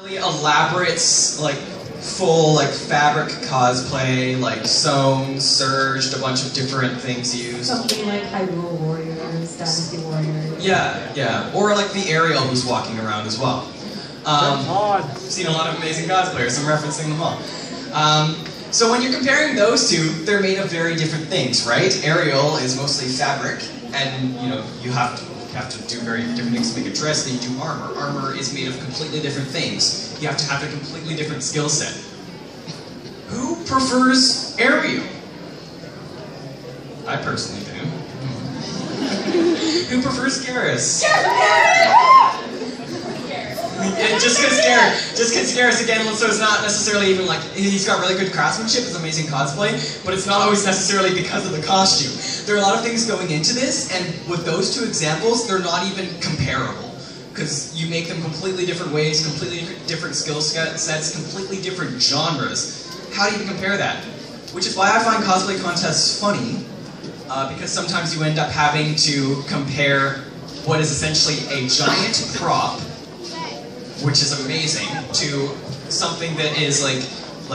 Really elaborate, like, full, like, fabric cosplay, like, sewn, serged, a bunch of different things used. Something like Hyrule Warriors, Dynasty Warriors. Yeah, yeah. Or like the Ariel who's walking around as well. I've seen a lot of amazing cosplayers, I'm referencing them all. So when you're comparing those two, they're made of very different things, right? Ariel is mostly fabric, and you have to do very different things to make a dress. Then you do armor. Armor is made of completely different things. You have to have a completely different skill set. Who prefers Ariel? I personally do. Who prefers Garrus? And just because Garrus, again, so it's not necessarily even like, he's got really good craftsmanship, it's amazing cosplay, but it's not always necessarily because of the costume. There are a lot of things going into this, and with those two examples, they're not even comparable. Because you make them completely different ways, completely different skill sets, completely different genres. How do you compare that? Which is why I find cosplay contests funny, because sometimes you end up having to compare what is essentially a giant prop, which is amazing, to something that is like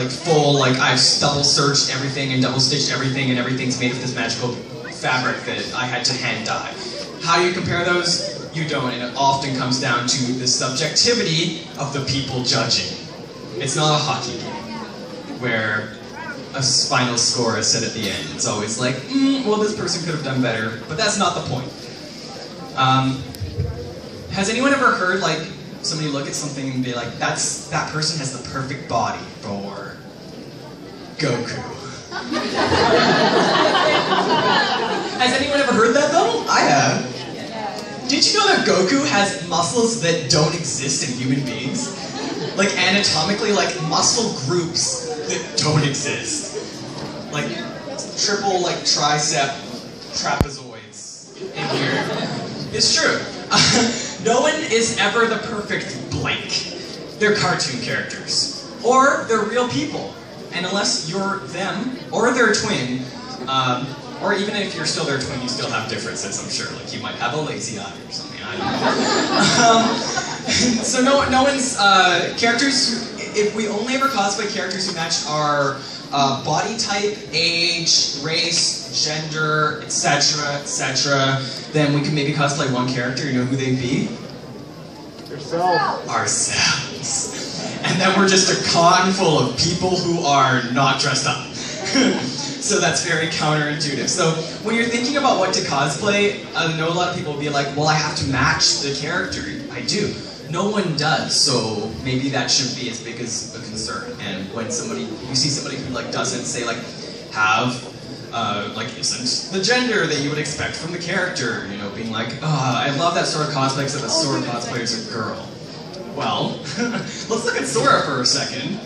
full, like I've double serged everything and double stitched everything and everything's made of this magical fabric that I had to hand dye. How do you compare those? You don't, and it often comes down to the subjectivity of the people judging. It's not a hockey game, where a final score is set at the end. It's always like, well, this person could have done better, but that's not the point. Has anyone ever heard, like, somebody look at something and be like, that person has the perfect body for Goku? Has anyone ever heard that though? I have. Did you know that Goku has muscles that don't exist in human beings? Like anatomically, like muscle groups that don't exist. Like triple, like tricep trapezoids in here. It's true. No one is ever the perfect blank. They're cartoon characters. Or they're real people. And unless you're them, or they're a twin, or even if you're still their twin, you still have differences, I'm sure. Like you might have a lazy eye or something, I don't know. So no one's, characters, if we only ever cosplay characters who match our body type, age, race, gender, etc., then we can maybe cosplay one character. You know who they'd be? Yourself. Ourselves. And then we're just a con full of people who are not dressed up. So that's very counterintuitive. So when you're thinking about what to cosplay, I know a lot of people will be like, well, I have to match the character. I do. No one does, so maybe that shouldn't be as big as a concern. And when you see somebody who like doesn't say like have like isn't the gender that you would expect from the character, you know, being like, I love that Sora cosplay except that Sora cosplayer is a girl. Well, let's look at Sora for a second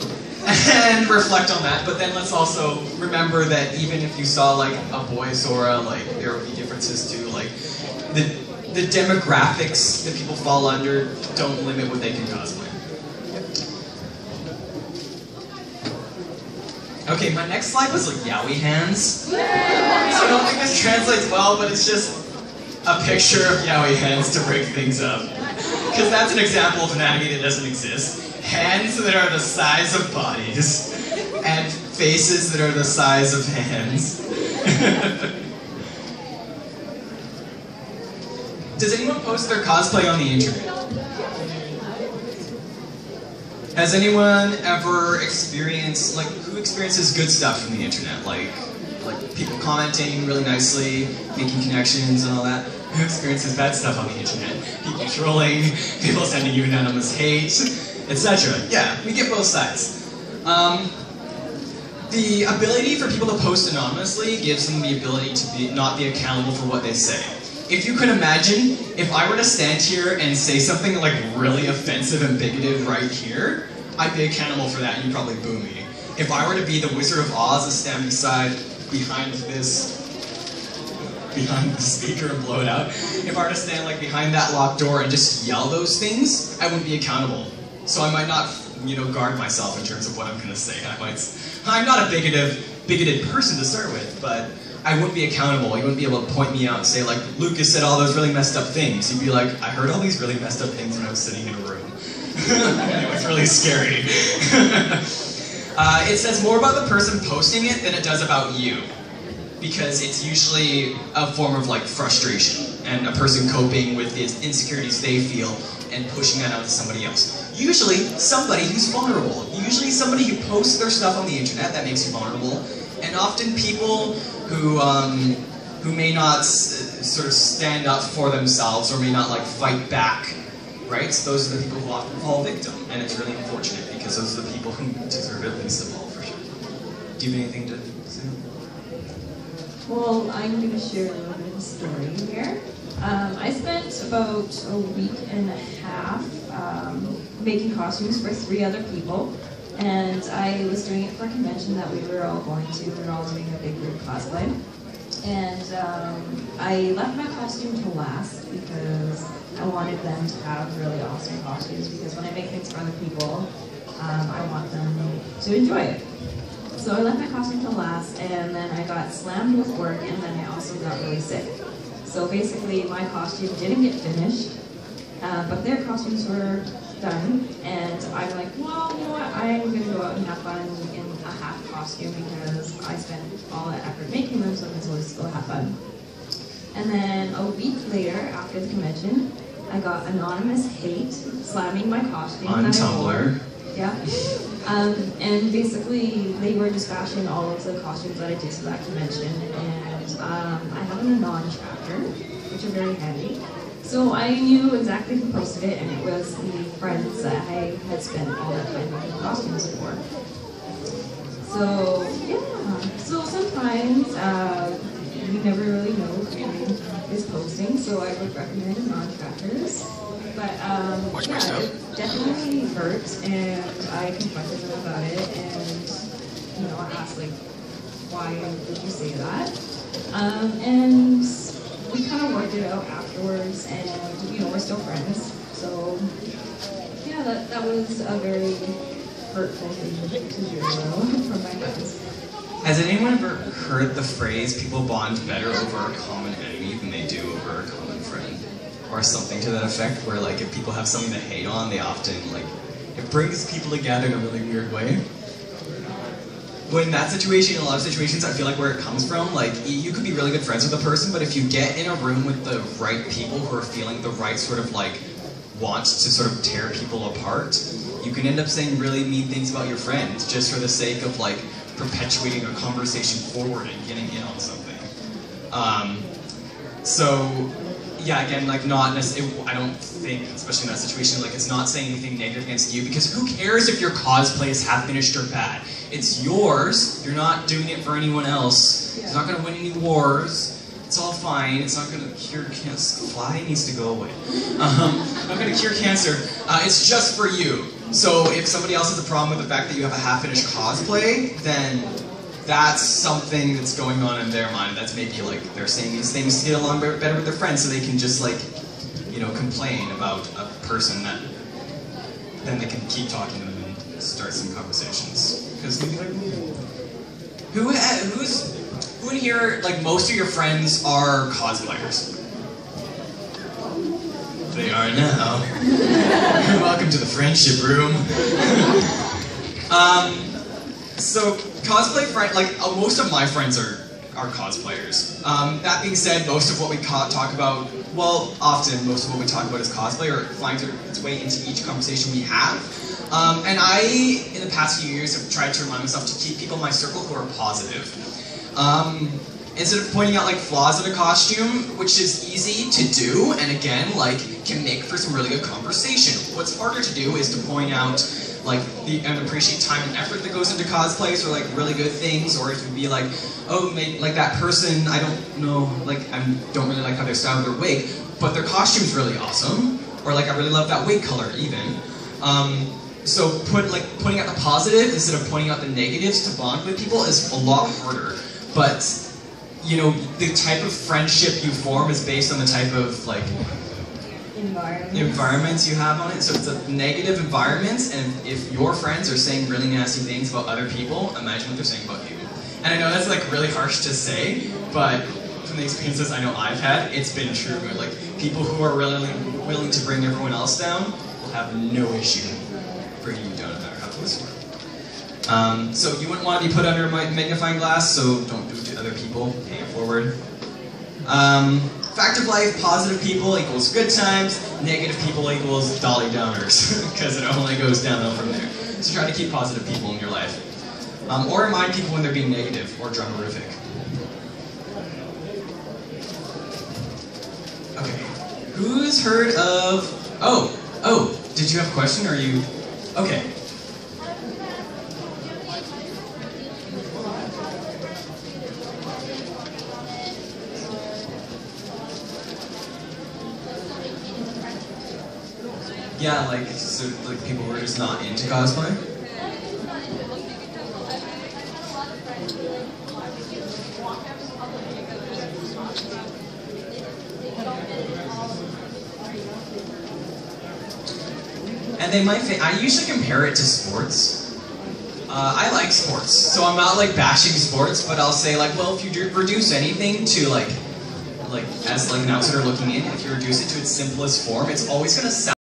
and reflect on that, but then let's also remember that even if you saw like a boy Sora, like there would be differences too, like the demographics that people fall under don't limit what they can cosplay. Okay, my next slide was like yaoi hands. So I don't think this translates well, but it's just a picture of yaoi hands to break things up. Because that's an example of anatomy that doesn't exist. Hands that are the size of bodies, and faces that are the size of hands. Does anyone post their cosplay on the internet? Has anyone ever experienced, like, who experiences good stuff from the internet? Like people commenting really nicely, making connections and all that? Who experiences bad stuff on the internet? People trolling, people sending you anonymous hate, etc. Yeah, we get both sides. The ability for people to post anonymously gives them the ability to not be accountable for what they say. If you could imagine, if I were to stand here and say something like really offensive and bigoted right here, I'd be accountable for that and you'd probably boo me. If I were to be the Wizard of Oz and stand behind the speaker and blow it out, if I were to stand like behind that locked door and just yell those things, I wouldn't be accountable. So I might not, guard myself in terms of what I'm going to say. I'm not a bigoted person to start with, but I wouldn't be accountable. You wouldn't be able to point me out and say, like, Lucas said all those really messed up things. You'd be like, I heard all these really messed up things when I was sitting in a room. Anyway, it's really scary. It says more about the person posting it than it does about you, because it's usually a form of like frustration and a person coping with the insecurities they feel and pushing that out to somebody else. Usually somebody who's vulnerable. Usually somebody who posts their stuff on the internet that makes you vulnerable, and often people who may not sort of stand up for themselves or may not like fight back, right? So those are the people who often fall victim, and it's really unfortunate because those are the people who deserve it least of all, for sure. Do you have anything to say? Well, I'm going to share a little bit of a story here. I spent about a week and a half making costumes for 3 other people, and I was doing it for a convention that we were all going to. We were all doing a big group cosplay. And I left my costume to last because I wanted them to have really awesome costumes, because when I make things for other people, I want them to enjoy it. So I left my costume to last, and then I got slammed with work, and then I also got really sick. So basically my costume didn't get finished, but their costumes were done, and I'm like, well, you know what, I'm going to go out and have fun in a half costume because I spent all that effort making them, so I can just go have fun. And then a week later, after the convention, I got anonymous hate slamming my costume. On Tumblr. Yeah. And basically, they were just bashing all of the costumes that I did to that convention, and I have an Anon tracker, which are very handy. So I knew exactly who posted it, and it was the friends that I had spent all that time making costumes for. So, yeah. So sometimes, you never really know who is posting, so I would recommend Anon trackers. But, yeah, it definitely hurt, and I confronted them about it, and, you know, I asked, like, why did you say that? And we kind of worked it out afterwards, and, you know, we're still friends. So, yeah, that was a very hurtful thing to hear, though, from my friends. Has anyone ever heard the phrase, people bond better over a common enemy than they do over a common friend? Or something to that effect, where like if people have something to hate on, they often like, it brings people together in a really weird way. But in that situation, in a lot of situations, I feel like where it comes from, like you could be really good friends with a person, but if you get in a room with the right people who are feeling the right sort of like want to sort of tear people apart, you can end up saying really mean things about your friend just for the sake of like perpetuating a conversation forward and getting in on something. So yeah, again, like not necessarily, I don't think, especially in that situation, like it's not saying anything negative against you, because who cares if your cosplay is half finished or bad? It's yours. You're not doing it for anyone else. It's not going to win any wars. It's all fine. It's not going to cure cancer. Fly needs to go away. Not going to cure cancer. It's just for you. So if somebody else has a problem with the fact that you have a half-finished cosplay, then that's something that's going on in their mind. That's maybe like they're saying these things to get along better with their friends, so they can just like, you know, complain about a person that then they can keep talking to them and start some conversations. Because who in here, like most of your friends are cosplayers? They are now. Welcome to the friendship room. So cosplay friend, like most of my friends are cosplayers. That being said, most of what we talk about, well, often most of what we talk about is cosplay, or finds its way into each conversation we have. And I, in the past few years, have tried to remind myself to keep people in my circle who are positive. Instead of pointing out like flaws in a costume, which is easy to do, and again, like can make for some really good conversation. What's harder to do is to point out like and appreciate time and effort that goes into cosplays, or like really good things, or if you'd be like, oh, maybe, like that person, I don't know, like I don't really like how they style their wig, but their costume's really awesome, or like I really love that wig color even. So pointing out the positive instead of pointing out the negatives to bond with people is a lot harder. But you know, the type of friendship you form is based on the type of like environments you have on it. So it's a negative environments, and if your friends are saying really nasty things about other people, imagine what they're saying about you. And I know that's like really harsh to say, but from the experiences I know I've had, it's been true. Like people who are really willing to bring everyone else down will have no issue bringing you down no matter how close you are. So you wouldn't want to be put under a magnifying glass, so don't do it to other people. Pay it forward. Fact of life, positive people equals good times, negative people equals dolly downers, because it only goes downhill from there. So try to keep positive people in your life. Or remind people when they're being negative or drummerific. Okay. Who's heard of... Oh, did you have a question, or are you... Okay. Yeah, like, so, like people who are just not into cosplay? And they might I usually compare it to sports. I like sports, so I'm not like bashing sports, but I'll say like, well, if you reduce anything to like as like an outsider looking in, if you reduce it to its simplest form, it's always gonna sound